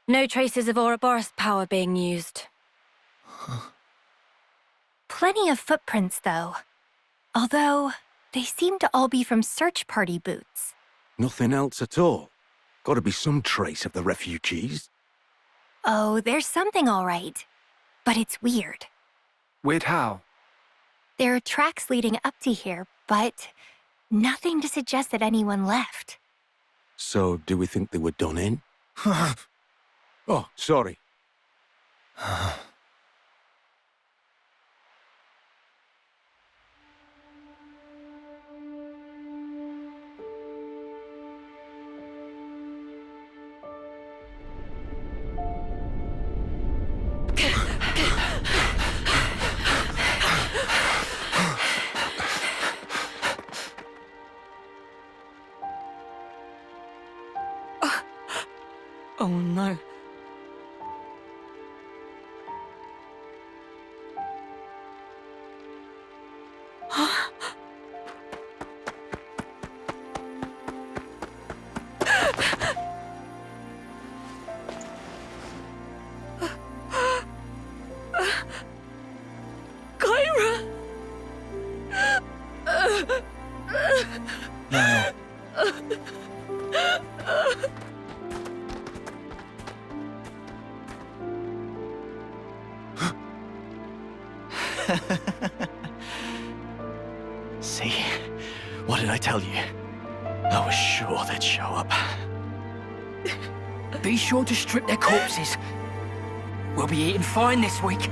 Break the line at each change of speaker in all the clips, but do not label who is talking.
No traces of Ouroboros power being used.
Plenty of footprints, though. Although, they seem to all be from search party boots.
Nothing else at all? Gotta be some trace of the refugees.
Oh, there's something all right. But it's weird.
Weird how?
There are tracks leading up to here, but nothing to suggest that anyone left.
So, do we think they were done in? Oh, sorry.
Oh no. Kyra!
No.
See? What did I tell you? I was sure they'd show up.
Be sure to strip their corpses. We'll be eating fine this week.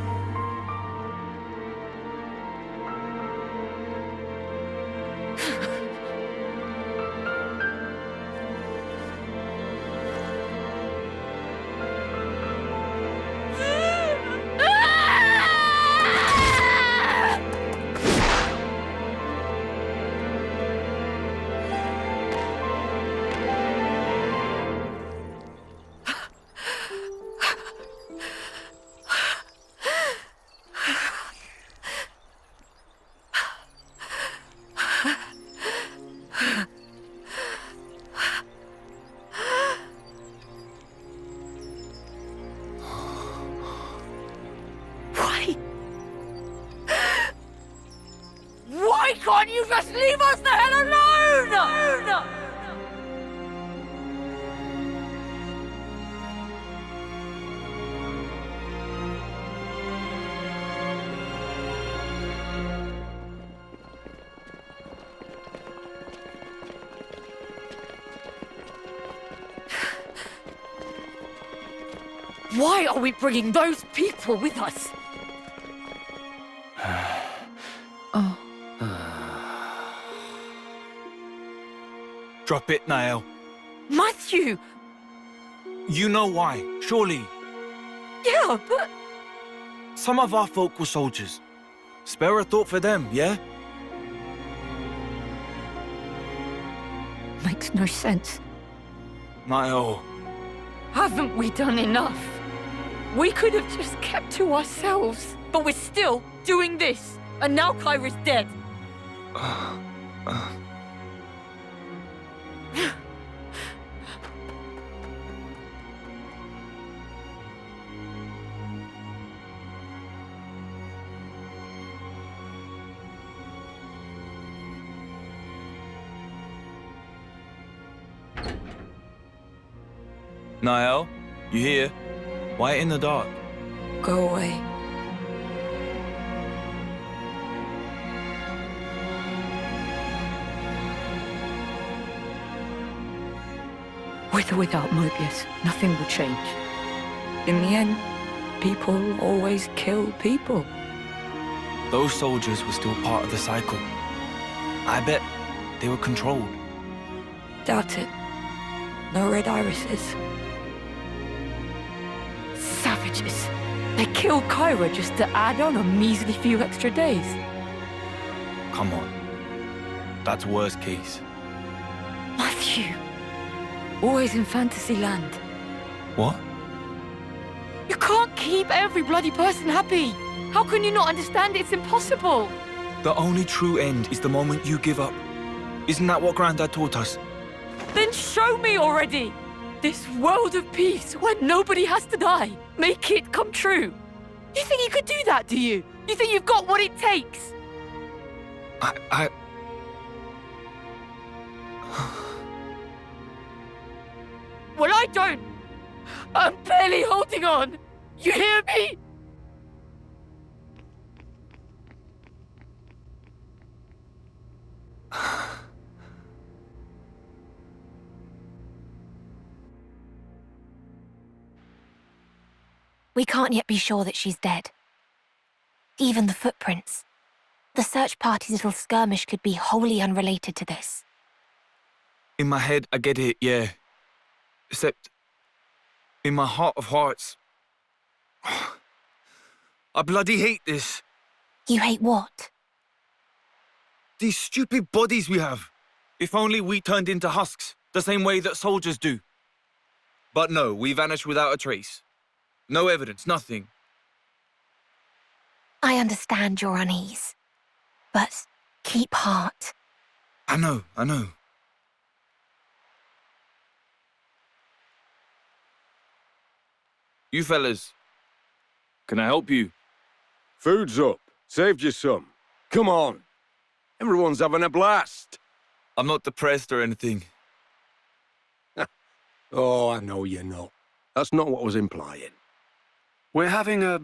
Why can't you just leave us the hell alone? Why are we bringing those people with us? Oh.
Drop it, Niall.
Matthew!
You know why, surely.
Yeah, but...
Some of our folk were soldiers. Spare a thought for them, yeah?
Makes no sense.
Niall.
Haven't we done enough? We could have just kept to ourselves, but we're still doing this. And now Kyra's dead.
Niall, you here? Why in the dark?
Go away. With or without Mobius, nothing will change. In the end, people always kill people.
Those soldiers were still part of the cycle. I bet they were controlled.
Doubt it. No red irises. Savages. They killed Kyra just to add on a measly few extra days.
Come on. That's worst case.
Matthew. Always in fantasy land.
What?
You can't keep every bloody person happy. How can you not understand it's impossible?
The only true end is the moment you give up. Isn't that what Grandad taught us?
Then show me already. this world of peace where nobody has to die. Make it come true. You think you could do that, do you? You think you've got what it takes?
I...
Well, I don't. I'm barely holding on. You hear me?
We can't yet be sure that she's dead. Even the footprints. The search party's little skirmish could be wholly unrelated to this.
In my head, I get it, yeah. Except, in my heart of hearts, I bloody hate this.
You hate what?
These stupid bodies we have. If only we turned into husks, the same way that soldiers do. But no, we vanished without a trace. No evidence, nothing.
I understand your unease. But keep heart.
I know. You fellas, can I help you?
Food's up. Saved you some. Come on. Everyone's having a blast.
I'm not depressed or anything.
Oh, I know you're not. That's not what I was implying.
We're having a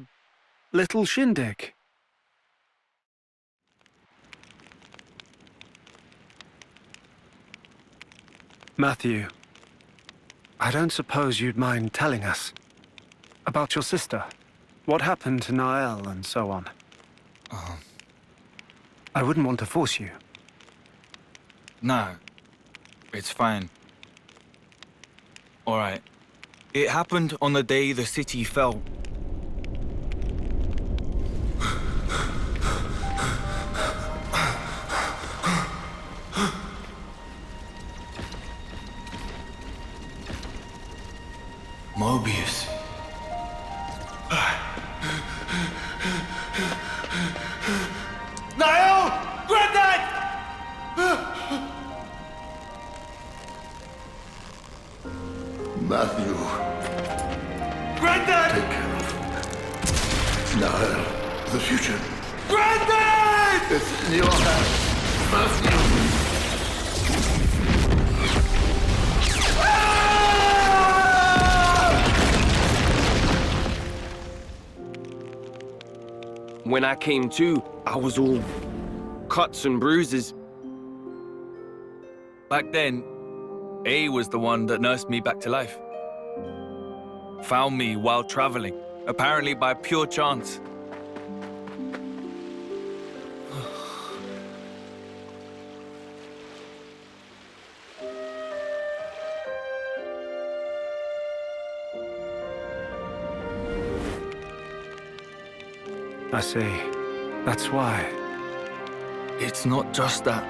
little shindig. Matthew, I don't suppose you'd mind telling us about your sister. What happened to Nael and so on. I wouldn't want to force you.
Nah, it's fine. All right. It happened on the day the city fell. Mobius. Niall! Granddad!
Matthew,
Granddad!
take care of Niall, the future.
Granddad!
It's in your hands, Matthew.
When I came to, I was all cuts and bruises.
Back then, A was the one that nursed me back to life. Found me while traveling, apparently by pure chance.
I see. That's why.
It's not just that.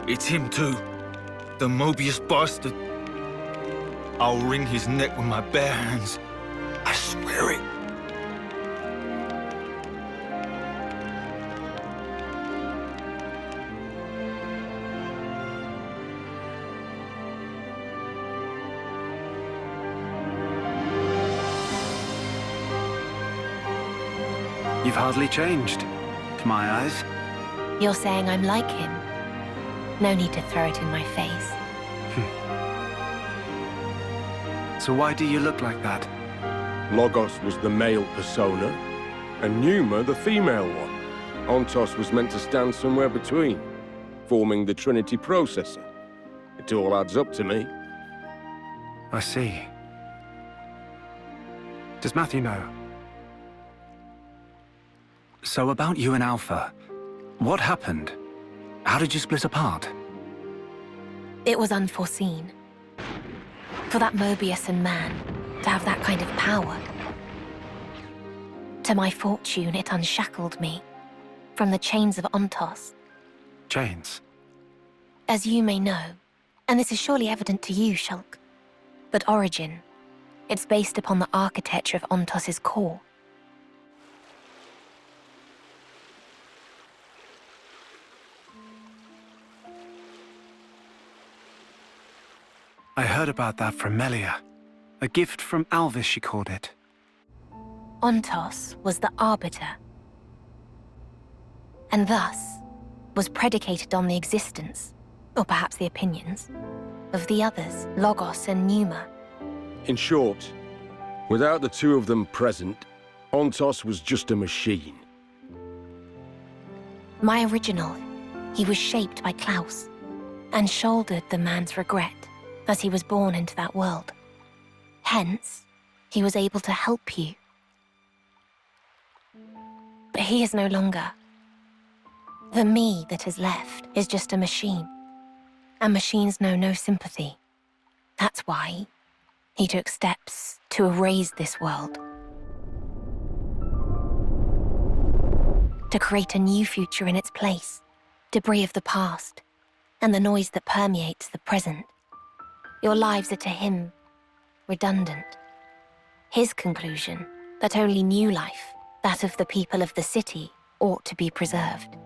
It's him too. The Mobius bastard. I'll wring his neck with my bare hands. I swear it.
You've hardly changed, to my eyes.
You're saying I'm like him. No need to throw it in my face.
So why do you look like that?
Logos was the male persona, and Pneuma the female one. Ontos was meant to stand somewhere between, forming the Trinity processor. It all adds up to me.
I see. Does Matthew know? So about you and Alpha, what happened? How did you split apart?
It was unforeseen. For that Mobius and man to have that kind of power. To my fortune, it unshackled me from the chains of Ontos.
Chains?
As you may know, and this is surely evident to you, Shulk, but Origin, it's based upon the architecture of Ontos's core.
I heard about that from Melia. A gift from Alvis, she called it.
Ontos was the Arbiter, and thus was predicated on the existence, or perhaps the opinions, of the others, Logos and Pneuma.
In short, without the two of them present, Ontos was just a machine.
My original, he was shaped by Klaus, and shouldered the man's regret as he was born into that world. Hence, he was able to help you. But he is no longer. The me that is left is just a machine. And machines know no sympathy. That's why he took steps to erase this world. To create a new future in its place. Debris of the past, and the noise that permeates the present. Your lives are to him redundant. His conclusion that only new life, that of the people of the city, ought to be preserved.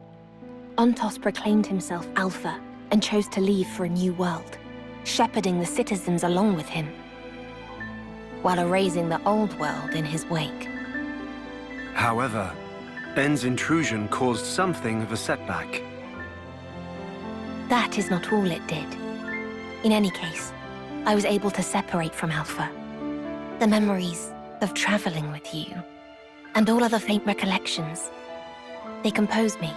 Ontos proclaimed himself Alpha and chose to leave for a new world, shepherding the citizens along with him, while erasing the old world in his wake.
However, N's intrusion caused something of a setback.
That is not all it did. In any case, I was able to separate from Alpha. The memories of traveling with you, and all other faint recollections, they compose me.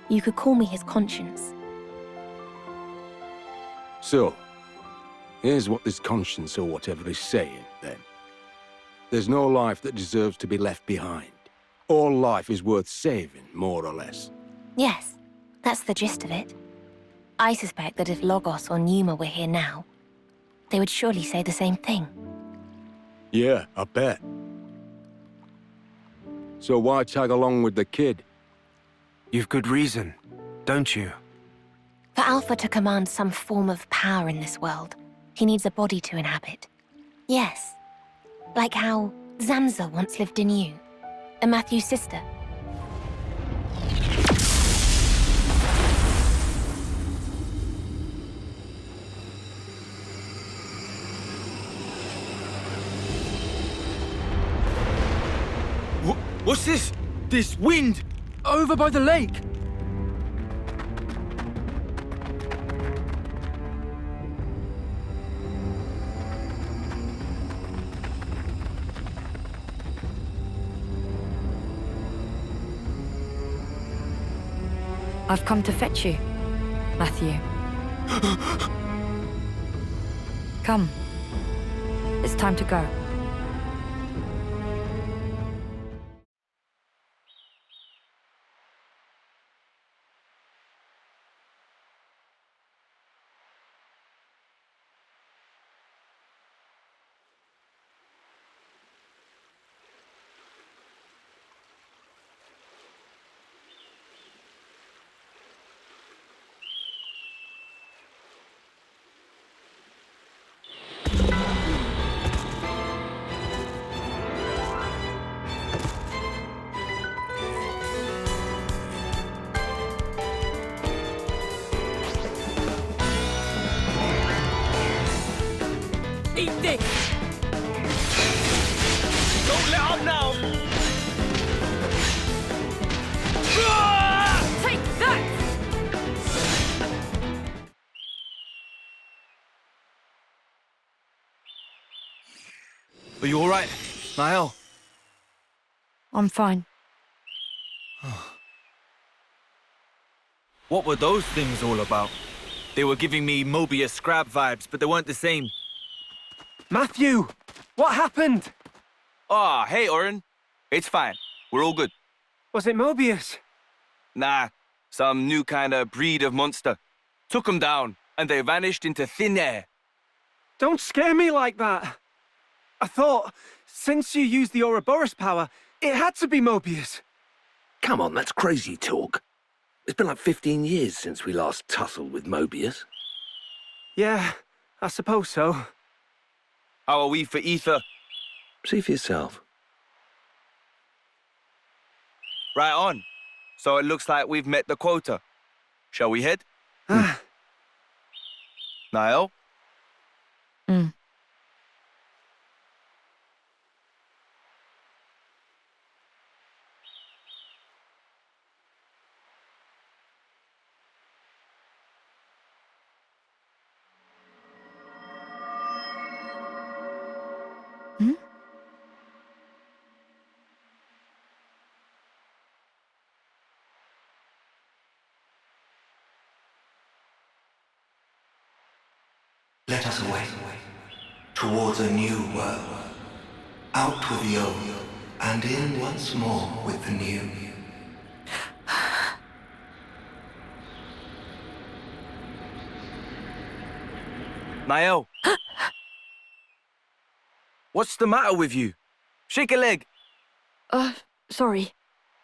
You could call me his conscience.
So, here's what this conscience or whatever is saying, then. There's no life that deserves to be left behind. All life is worth saving, more or less.
Yes, that's the gist of it. I suspect that if Logos or Pneuma were here now, they would surely say the same thing.
Yeah, I bet. So why tag along with the kid?
You've good reason, don't you?
For Alpha to command some form of power in this world, he needs a body to inhabit. Yes, like how Zanza once lived in you, and Matthew's sister.
What's this? This wind?
Over by the lake!
I've come to fetch you, Matthew. Come. It's time to go.
Eat this!
Don't let up now!
Take that!
Are you all right, Niall?
I'm fine.
What were those things all about? They were giving me Mobius Scrab vibes, but they weren't the same.
Matthew! What happened?
Ah, hey, Oren. It's fine. We're all good.
Was it Mobius?
Nah, some new kind of breed of monster. Took 'em down, and they vanished into thin air.
Don't scare me like that. I thought, since you used the Ouroboros power, it had to be Mobius.
Come on, that's crazy talk. It's been like 15 years since we last tussled with Mobius.
Yeah, I suppose so.
How are we for ether?
See for yourself.
Right on. So it looks like we've met the quota. Shall we head? Niall?
Mm. Hmm?
Let us away, towards a new world, out with the old, and in once more with the new.
Niall? What's the matter with you? Shake a leg.
Sorry.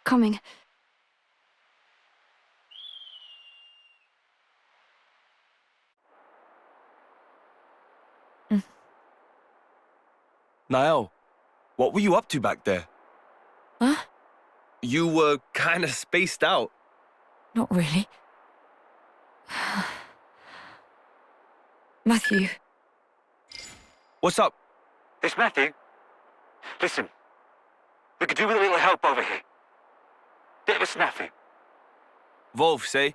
Coming.
Niall, what were you up to back there?
Huh?
You were kinda spaced out.
Not really. Matthew.
What's up?
It's Matthew. Listen, we could do with a little help over here. Bit of a snafu.
Wolf, say?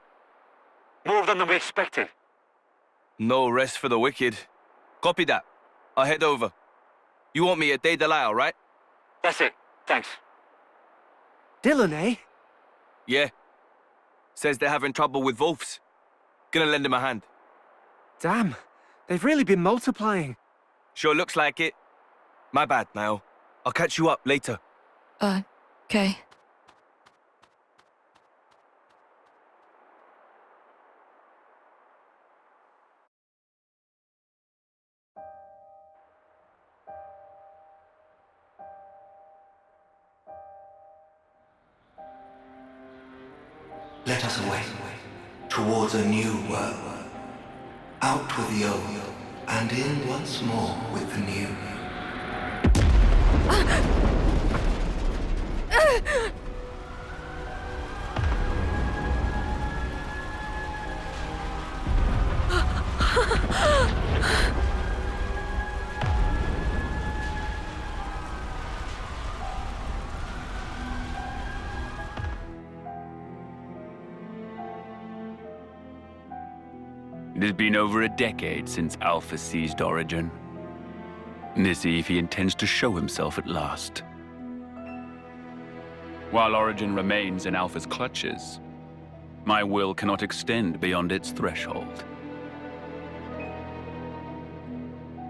More of them than we expected.
No rest for the wicked. Copy that. I'll head over. You want me at Day Delisle, right?
That's it. Thanks.
Dylan, eh?
Yeah. Says they're having trouble with Wolves. Gonna lend him a hand.
Damn, they've really been multiplying.
Sure looks like it. My bad, Niall. I'll catch you up later.
Okay.
Let us away, towards a new world, out with the old, and in once more with the new.
It has been over a decade since Alpha seized Origin. Let's see if he intends to show himself at last. While Origin remains in Alpha's clutches, my will cannot extend beyond its threshold.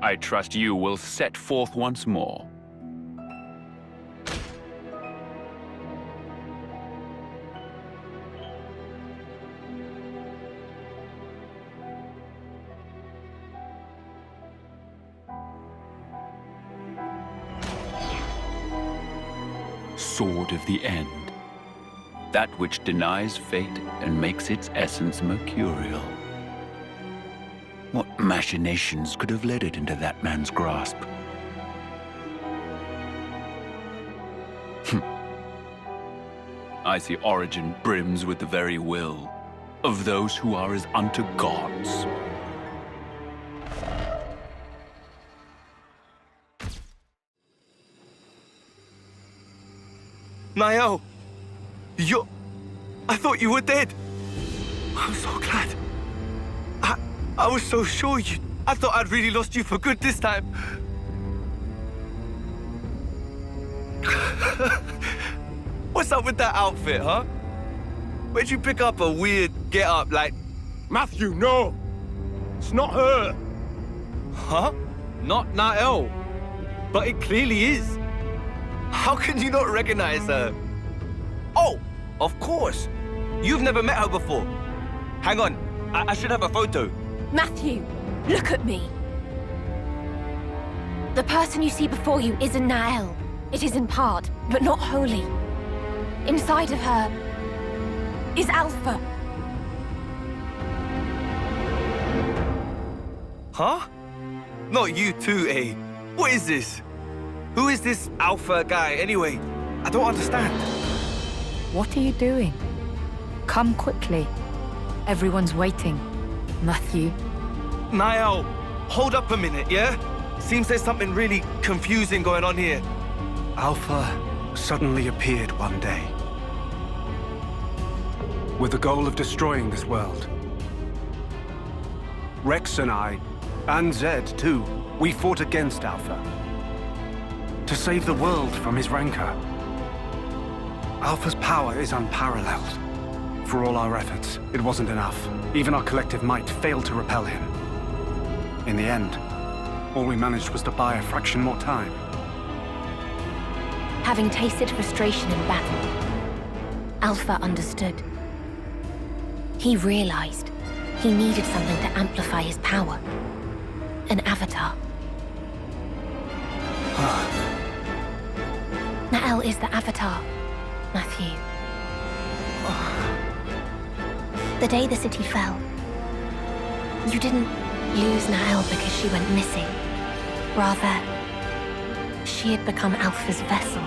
I trust you will set forth once more. Sword of the End. That which denies fate and makes its essence mercurial. What machinations could have led it into that man's grasp? I see Origin brims with the very will of those who are as unto gods.
Niall! I thought you were dead! I'm so glad. I was so sure I thought I'd really lost you for good this time. What's up with that outfit, huh? Where'd you pick up a weird get-up like...
Matthew, no! It's not her!
Huh? Not Niall. But it clearly is. How can you not recognize her? Oh, of course. You've never met her before. Hang on, I should have a photo.
Matthew, look at me. The person you see before you isn't Nael. It is in part, but not wholly. Inside of her is Alpha.
Huh? Not you too, eh? What is this? Who is this Alpha guy, anyway? I don't understand.
What are you doing? Come quickly. Everyone's waiting. Matthew.
Niall, hold up a minute, yeah? Seems there's something really confusing going on here.
Alpha suddenly appeared one day, with the goal of destroying this world. Rex and I, and Zed too, we fought against Alpha, to save the world from his rancor. Alpha's power is unparalleled. For all our efforts, it wasn't enough. Even our collective might failed to repel him. In the end, all we managed was to buy a fraction more time.
Having tasted frustration in battle, Alpha understood. He realized he needed something to amplify his power. An avatar. Nael is the avatar, Matthew. The day the city fell, you didn't lose Nael because she went missing. Rather, she had become Alpha's vessel.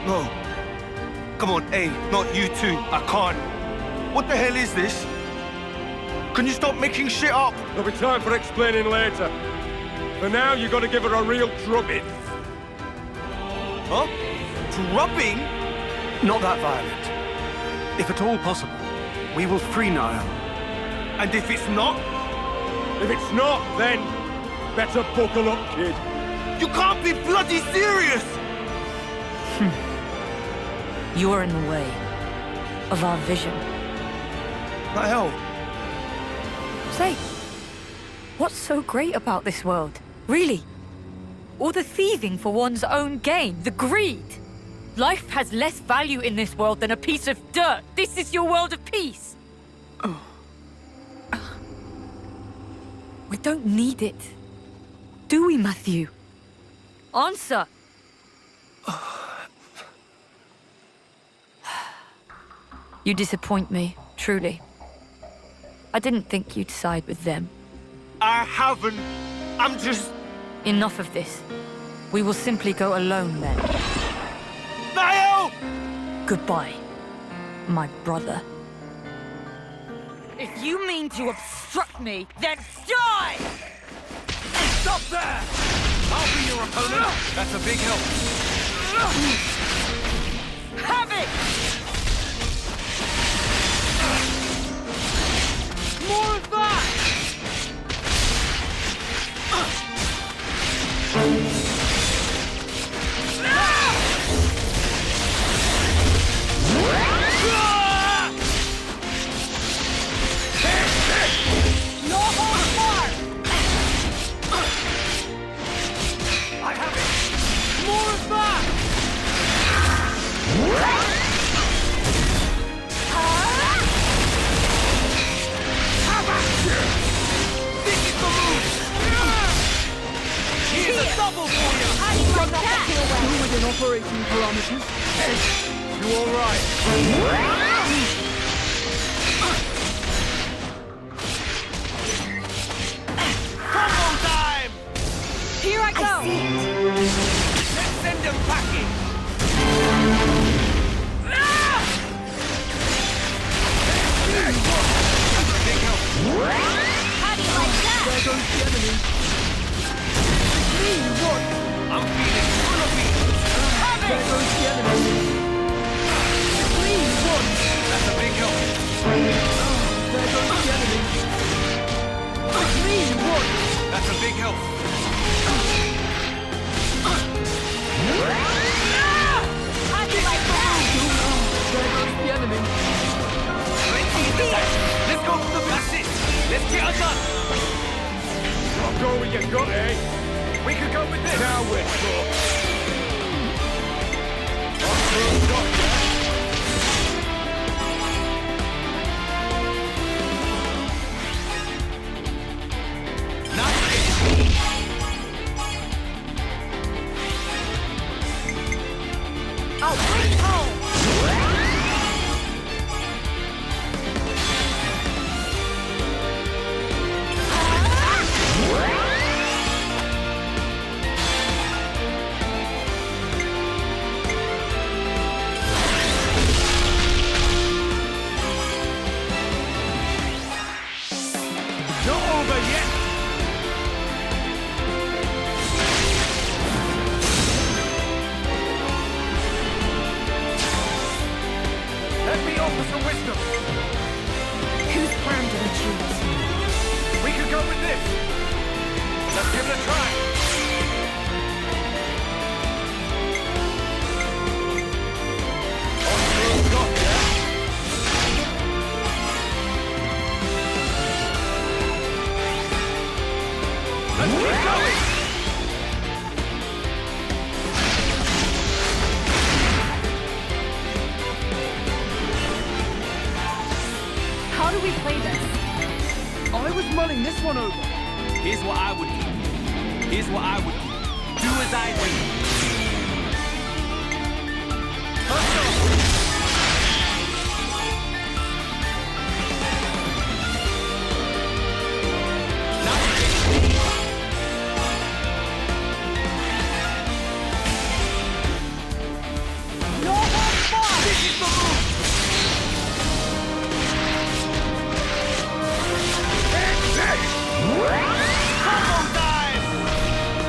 No. Come on, hey, not you two. I can't. What the hell is this? Can you stop making shit up?
There'll be time for explaining later. For now, you gotta give her a real drubbing.
Huh? Drubbing?
Not that violent. If at all possible, we will free Niall.
And if it's not?
If it's not, then better buckle up, kid.
You can't be bloody serious!
You're in the way of our vision.
Niall.
Say, what's so great about this world? Really? All the thieving for one's own gain, the greed. Life has less value in this world than a piece of dirt. This is your world of peace. We don't need it. Do we, Matthew? Answer. You disappoint me, truly. I didn't think you'd side with them.
I haven't. I'm just...
Enough of this. We will simply go alone then.
Niall!
Goodbye, my brother. If you mean to obstruct me, then die!
Stop there! I'll be your opponent. That's a big help.
Have it! More of that!
No holds barred! I have it!
More of that!
This is the move! Here's a double for you!
From that! Still within operating parameters.
You all right?
Combo time!
Here I go!
Let's send them packing!
How do you like that? There goes the enemy.
I'm feeling full of beat!
There goes the enemy.
That's a big help!
There goes the enemy.
That's a big help!
How do you like that? There goes the enemy.
Let's go for the masses! Let's get her done!
I'll go with your gut, eh?
We could go with this!
Now we're
I'll bring it home!
offer some wisdom.
Whose plan do we choose?
We could go with this. Let's give it a try. Let's keep going!
How do we play this?
I was mulling this one over.
Here's what I would do. Here's what I would do. Do as I do.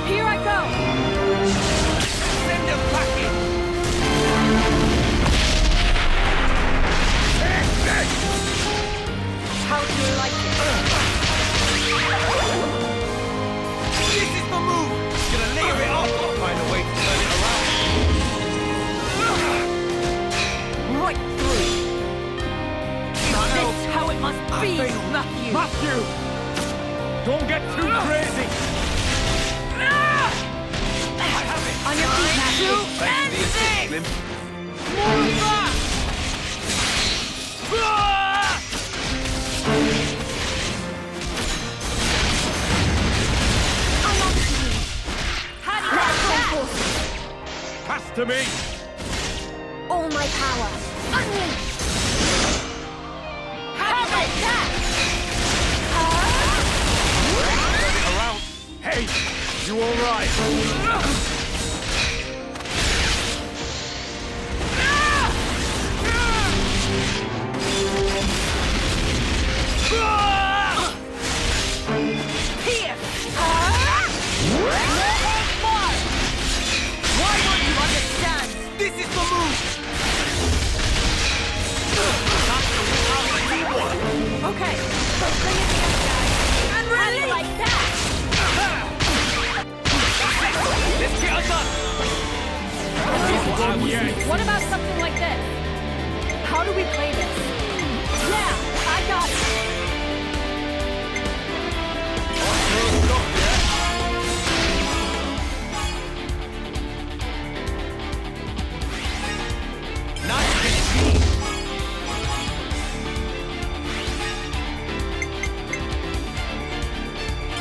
Here I go!
Send them packing!
How do you like it?
This is the move! Gonna layer it up! I'll find a way to turn it around.
Right through! Is this how it must be, Matthew?
Matthew! Don't get too crazy!
On your feet, Matthew!
Thanks for the assist, Glim.
Move back! I'm on to you! How do you like that?
Pass to me!
All my power. Unleash!
How do you like that?
Turn it around! Hey! You alright?
Here! Why won't you understand?
This is the move!
Okay, so bring it together, guys. And release! Like that!
Let's get us done!
What about something like this? How do we play this? Yeah, I got it!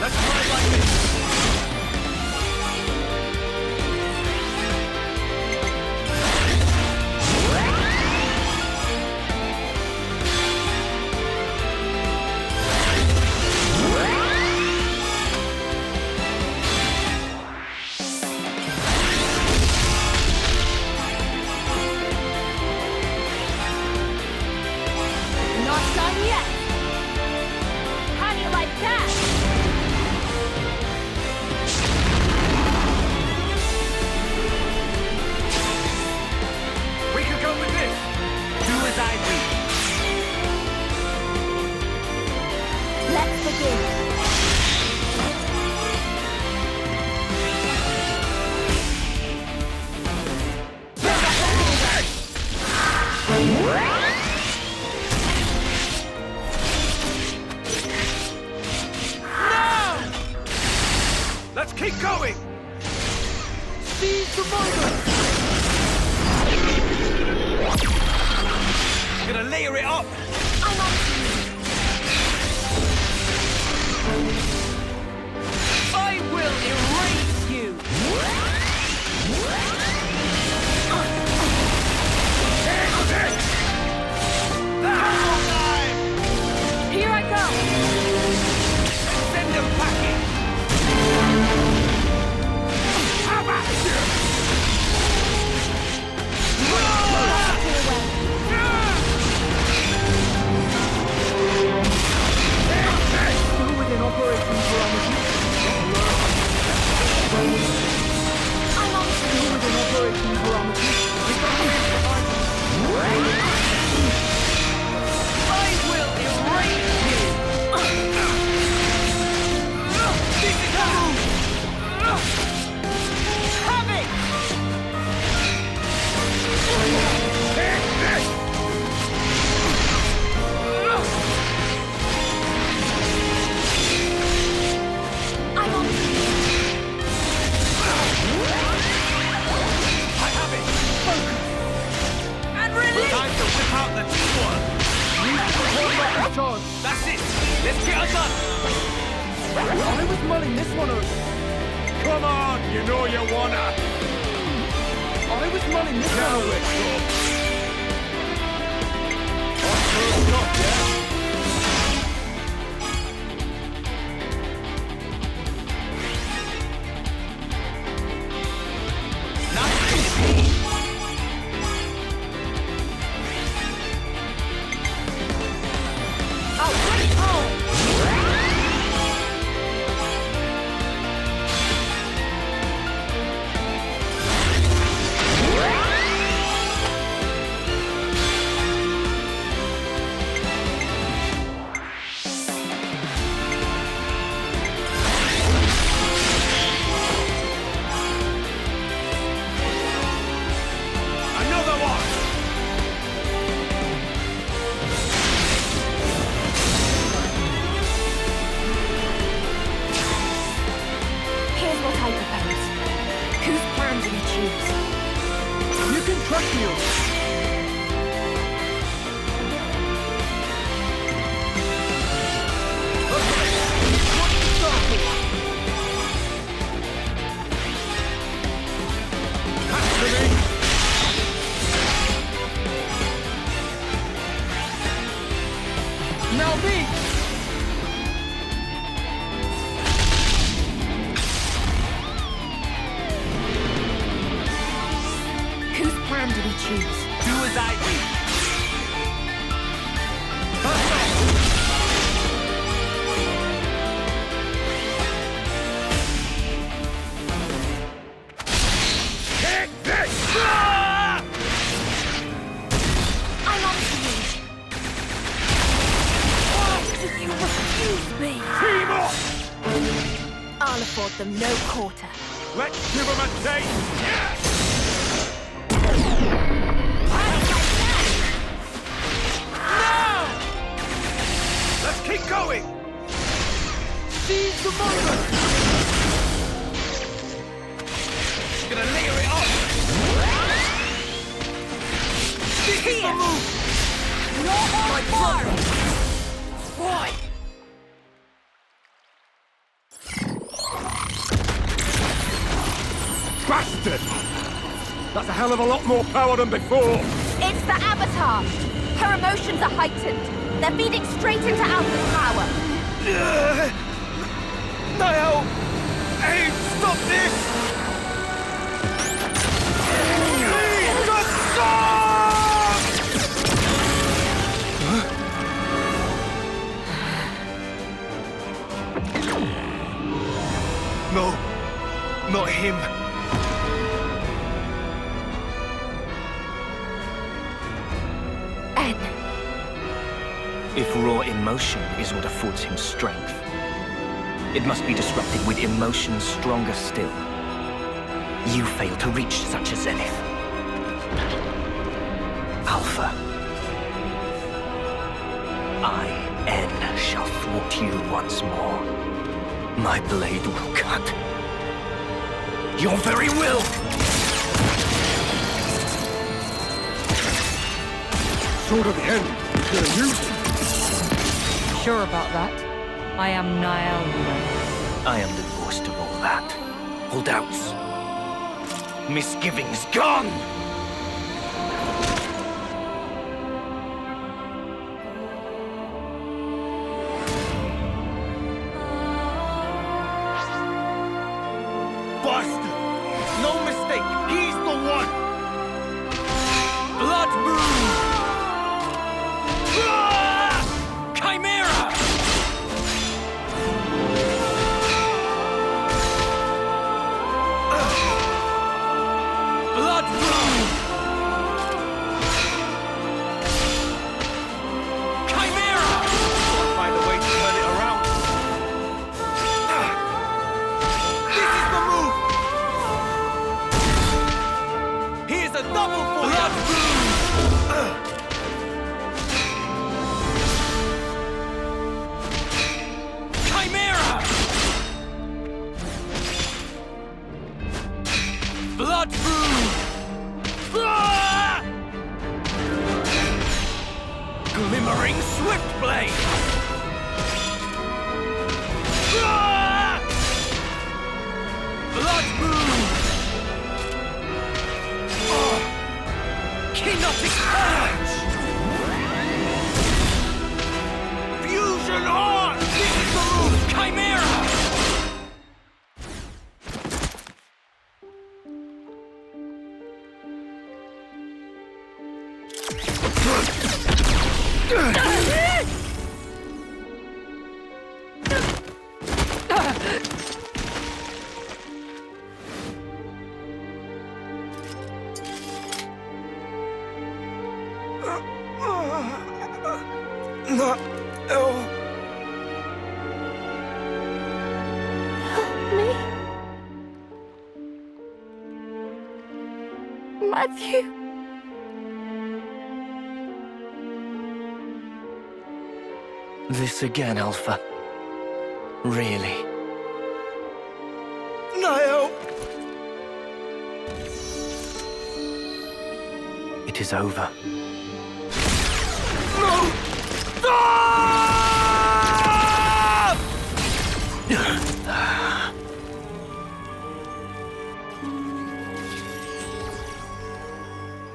Let's try it like this!
Not done yet! How do you like that?
We could go with this!
Do as I do.
Let's begin.
Let's keep going!
Seize the moment!
Gonna layer it up!
I'm on to you.
I will erase you! Here I go!
Send them packing!
How about you?
Still within operation parameters.
chance.
That's it! Let's get her done!
I was mulling this one over.
Come on, you know you wanna.
I was mulling this
Now
one over.
let's go. First up, yeah?
I'll afford them no quarter.
Let's give them a taste!
Let's keep going!
Seize the moment!
She's gonna layer it up! This is the move!
You're on fire! Why?
Bastard! That's a hell of a lot more power than before!
It's the Avatar! Her emotions are heightened. They're feeding straight into Alpha's power.
Niall! Hey, stop this! Please, just stop! No, not him.
If raw emotion is what affords him strength, it must be disrupted with emotions stronger still. You fail to reach such a zenith. Alpha. I, N, shall thwart you once more. My blade will cut your very will!
Sword of the end. Gonna use it.
Sure about that? I am Niall.
I am divorced of all that. All doubts. Misgivings gone!
Bastard! No mistake, he's the one! Blood moon!
Chimera!
Blood moon!
Soaring Swift Blade! Blood Moon! Kenotic Punch! Fusion Heart! This is the move! Chimera!
Not ill.
Help me. Matthew.
This again, Alpha. Really?
Niall!
It is over.
No!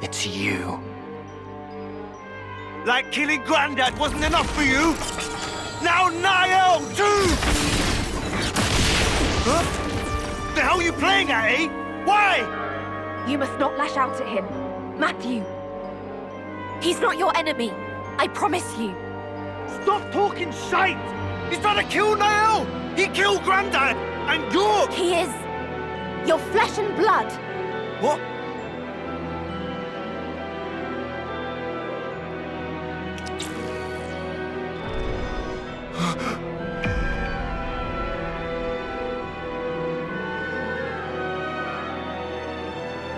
It's you.
Like killing Grandad wasn't enough for you? Now Niall, too! Huh? The hell are you playing at, eh? Why?
You must not lash out at him. Matthew. He's not your enemy. I promise you.
Stop talking shite! He's trying to kill Niall! He killed Grandad! And you're...
He is your flesh and blood.
What?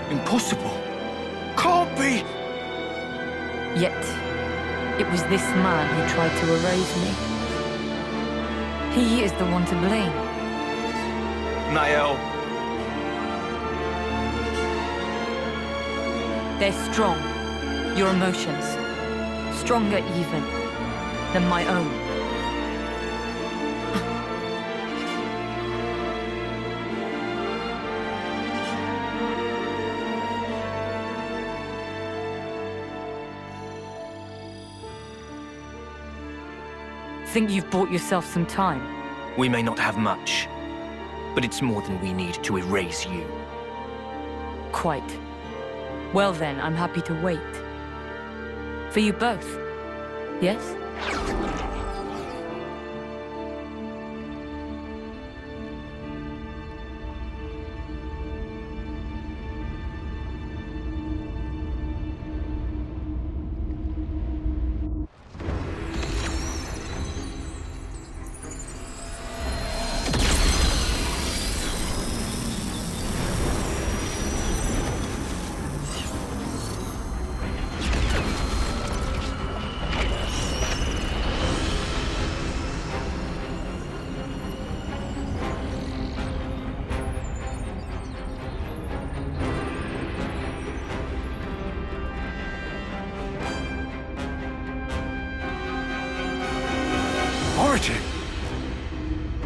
Impossible. Can't be!
Yet, it was this man who tried to erase me. He is the one to blame.
Niall.
They're strong. Your emotions. Stronger even than my own. Think you've bought yourself some time?
We may not have much, but it's more than we need to erase you.
Quite. Well then, I'm happy to wait. For you both. Yes?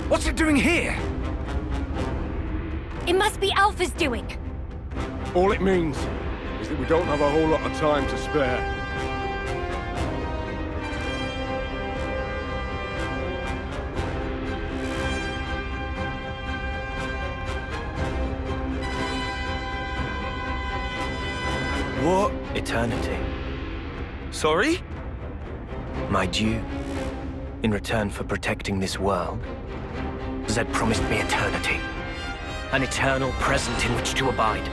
What's it doing here?
It must be Alpha's doing.
All it means is that we don't have a whole lot of time to spare.
What?
Eternity.
Sorry?
My due. In return for protecting this world, Zed promised me eternity. An eternal present in which to abide.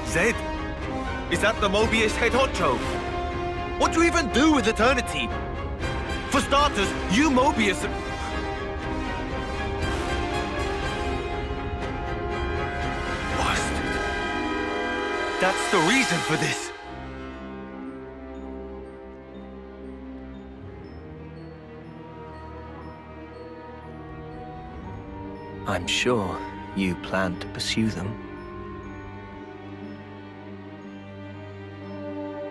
Zed? Is that the Mobius head honcho? What do you even do with eternity? For starters, you Mobius... Bastard. That's the reason for this.
I'm sure you plan to pursue them.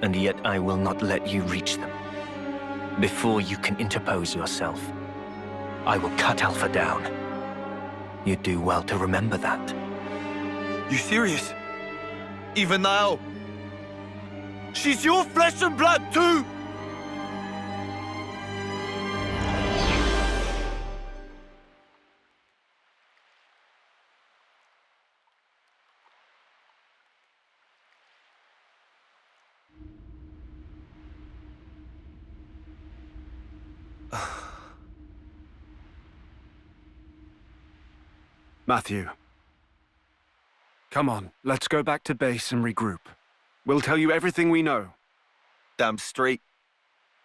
and yet I will not let you reach them. Before you can interpose yourself, I will cut Alpha down. You do well to remember that.
You serious? Even now? She's your flesh and blood too!
Matthew. Come on, let's go back to base and regroup. We'll tell you everything we know.
Damn straight.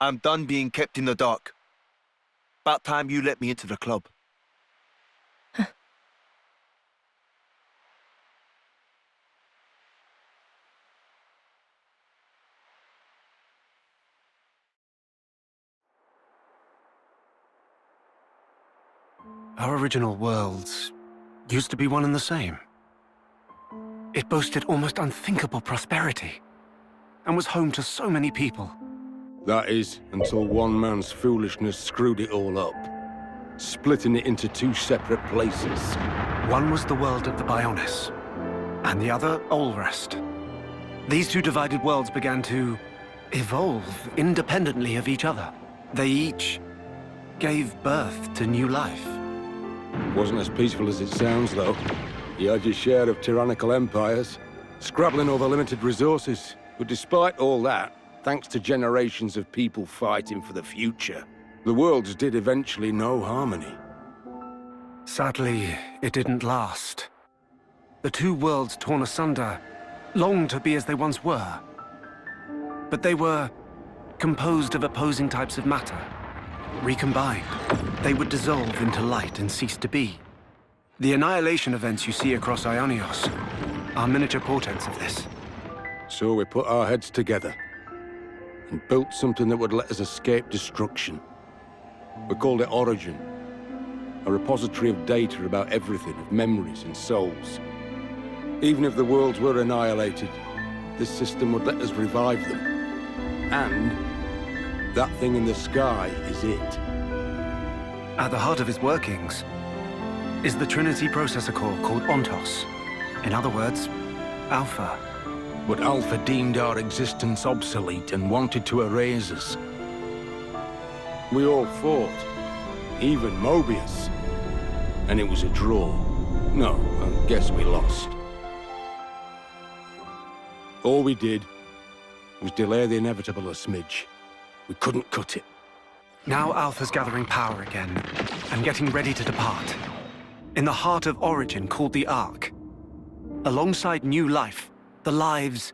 I'm done being kept in the dark. About time you let me into the club.
Our original worlds used to be one and the same. It boasted almost unthinkable prosperity and was home to so many people.
That is, until one man's foolishness screwed it all up, splitting it into two separate places.
One was the world of the Bionis, and the other, Olrest. These two divided worlds began to evolve independently of each other. They each gave birth to new life.
Wasn't as peaceful as it sounds, though. You had your share of tyrannical empires, scrabbling over limited resources. But despite all that, thanks to generations of people fighting for the future, the worlds did eventually know harmony.
Sadly, it didn't last. The two worlds torn asunder longed to be as they once were. But they were composed of opposing types of matter. Recombined, they would dissolve into light and cease to be. The annihilation events you see across Ionios are miniature portents of this.
So we put our heads together and built something that would let us escape destruction. We called it Origin, a repository of data about everything, of memories and souls. Even if the worlds were annihilated, this system would let us revive them. And that thing in the sky is it.
At the heart of its workings is the Trinity processor core called Ontos. In other words, Alpha.
But Alpha deemed our existence obsolete and wanted to erase us. We all fought, even Mobius. And it was a draw. No, I guess we lost. All we did was delay the inevitable a smidge. We couldn't cut it.
Now Alpha's gathering power again, and getting ready to depart. In the heart of Origin called the Ark. Alongside new life, the lives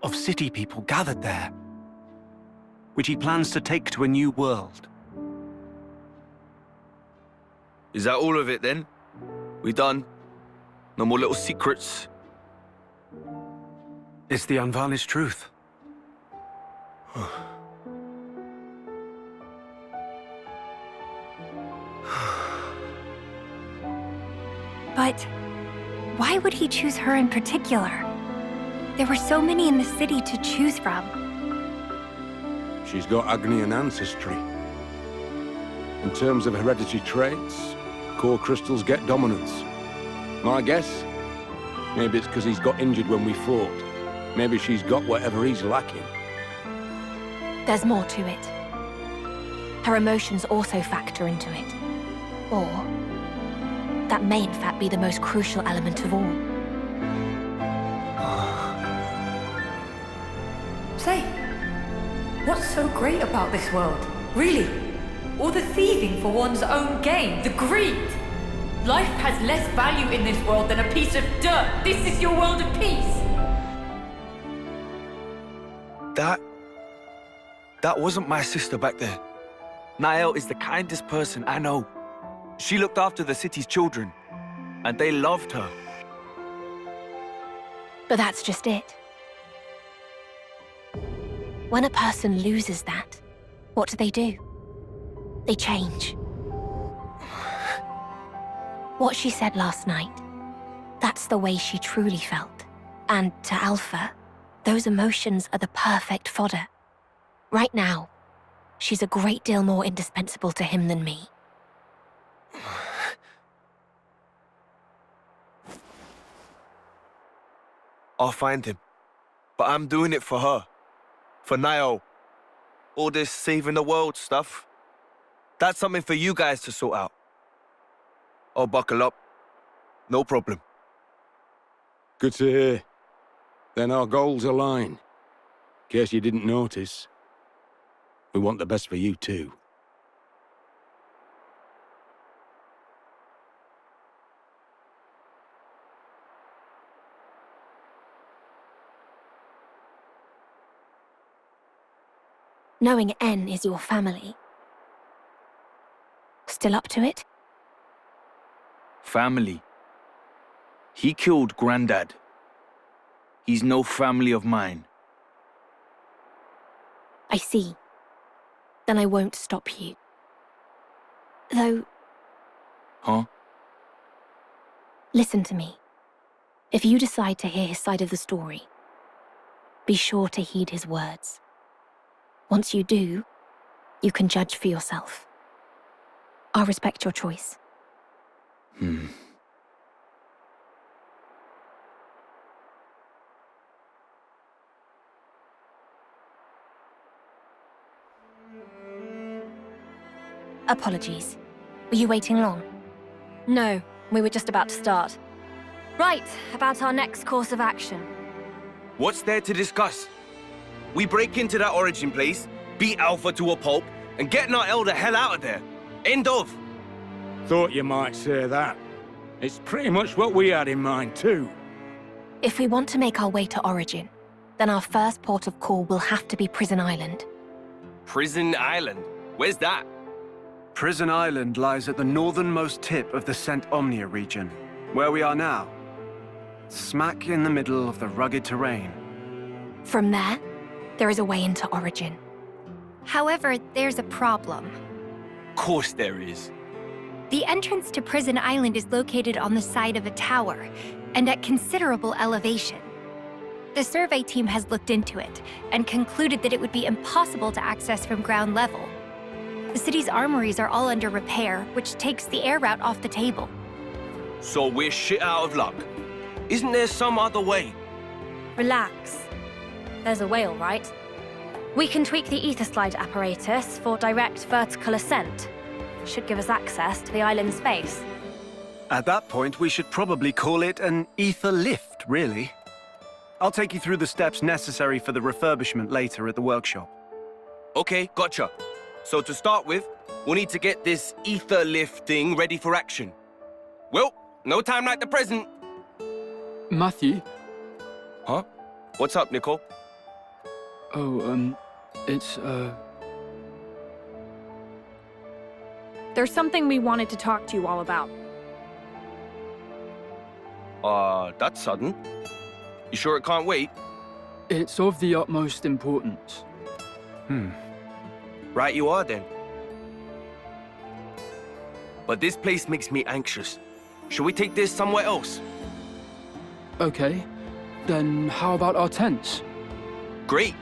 of city people gathered there, which he plans to take to a new world.
Is that all of it then? We done? No more little secrets?
It's the unvarnished truth.
But why would he choose her in particular? There were so many in the city to choose from.
She's got Agnian ancestry. In terms of hereditary traits, core crystals get dominance. My guess? Maybe it's because he's got injured when we fought. Maybe she's got whatever he's lacking.
There's more to it. Her emotions also factor into it. Or that may in fact be the most crucial element of all.
Say, what's so great about this world? Really? All the thieving for one's own gain, the greed. Life has less value in this world than a piece of dirt. This is your world of peace.
That wasn't my sister back there. Nael is the kindest person I know. She looked after the city's children, and they loved her.
But that's just it. When a person loses that, what do? They change. What she said last night, that's the way she truly felt. And to Alpha, Those emotions are the perfect fodder. Right now, she's a great deal more indispensable to him than me.
I'll find him. But I'm doing it for her. For Nio. All this saving the world stuff. That's something for you guys to sort out. I'll buckle up. No problem.
Good to hear. Then our goals align. In case you didn't notice. We want the best for you too.
Knowing N is your family. Still up to it?
Family. He killed Grandad. He's no family of mine.
I see. Then I won't stop you. Though...
Huh?
Listen to me. If you decide to hear his side of the story, be sure to heed his words. Once you do, you can judge for yourself. I'll respect your choice. Apologies. Were you waiting long?
No, we were just about to start. Right, about our next course of action.
What's there to discuss? We break into that origin place, beat Alpha to a pulp, and get Nael the hell out of there. End of.
Thought you might say that. It's pretty much what we had in mind too.
If we want to make our way to Origin, then our first port of call will have to be Prison Island.
Prison Island? Where's that?
Prison Island lies at the northernmost tip of the Cent Omnia region, where we are now. Smack in the middle of the rugged terrain.
From there, there is a way into Origin.
However, there's a problem.
Course there is.
The entrance to Prison Island is located on the side of a tower, and at considerable elevation. The survey team has looked into it, and concluded that it would be impossible to access from ground level. The city's armories are all under repair, which takes the air route off the table.
So we're shit out of luck. Isn't there some other way?
Relax. There's a way, all right. We can tweak the ether slide apparatus for direct vertical ascent. Should give us access to the island's face.
At that point, we should probably call it an ether lift, really. I'll take you through the steps necessary for the refurbishment later at the workshop.
Okay, gotcha. So to start with, we'll need to get this ether lift thing ready for action. Well, no time like the present.
Matthew?
Huh? What's up, Nicole?
Oh, it's,
There's something we wanted to talk to you all about.
That's sudden. You sure it can't wait?
It's of the utmost importance.
Right you are, then. But this place makes me anxious. Should we take this somewhere else?
Okay. Then how about our tents?
Great.